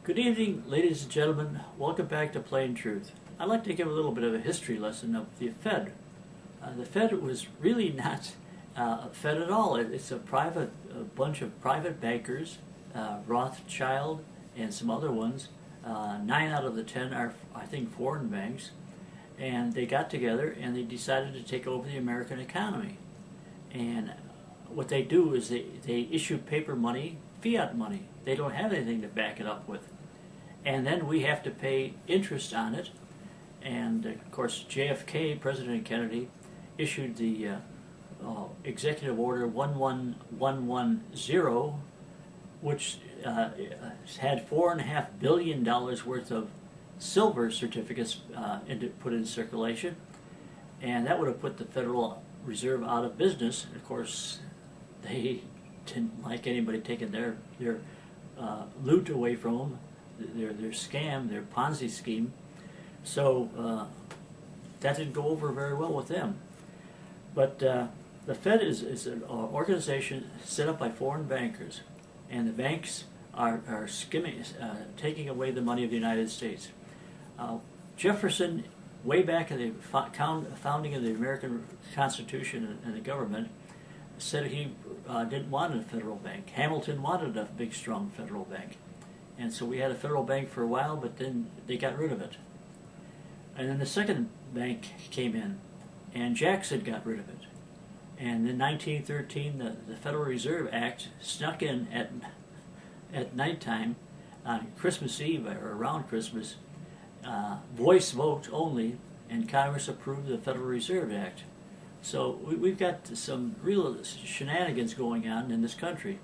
Good evening, ladies and gentlemen. Welcome back to Plain Truth. I'd like to give a little bit of a history lesson of the Fed. The Fed was really not a Fed at all. It's a bunch of private bankers, Rothschild and some other ones. 9 out of the 10 are, I think, foreign banks. And they got together and they decided to take over the American economy. And what they do is they issue paper money, fiat money. They don't have anything to back it up with. And then we have to pay interest on it. And of course, JFK, President Kennedy, issued the Executive Order 11110, which had $4.5 billion worth of silver certificates put in circulation. And that would have put the Federal Reserve out of business. Of course, they didn't like anybody taking their loot away from them, their scam, their Ponzi scheme. So that didn't go over very well with them. But the Fed is an organization set up by foreign bankers, and the banks are skimming, taking away the money of the United States. Jefferson, way back in the founding of the American Constitution and the government, said he didn't want a federal bank. Hamilton wanted a big, strong federal bank. And so we had a federal bank for a while, but then they got rid of it. And then the second bank came in, and Jackson got rid of it. And in 1913, the Federal Reserve Act snuck in at nighttime on Christmas Eve or around Christmas, voice vote only, and Congress approved the Federal Reserve Act. So we've got some real shenanigans going on in this country,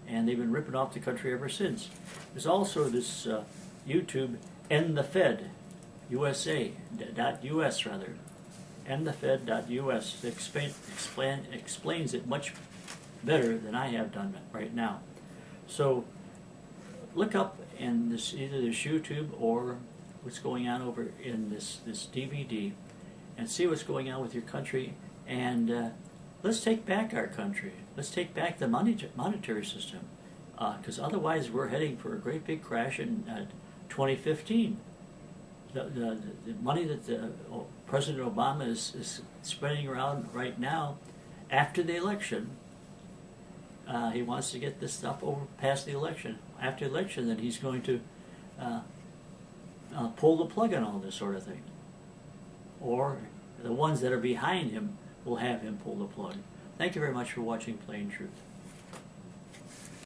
and they've been ripping off the country ever since. There's also this YouTube, End the Fed, USA.us rather, endthefed.us. Explains it much better than I have done right now. So look up in either this YouTube or what's going on over in this DVD, and see what's going on with your country. And let's take back our country. Let's take back the monetary system, because otherwise we're heading for a great big crash in 2015. The money that President Obama is spreading around right now, after the election, he wants to get this stuff over past the election. After the election, then he's going to pull the plug on all this sort of thing. Or the ones that are behind him will have him pull the plug. Thank you very much for watching Plain Truth.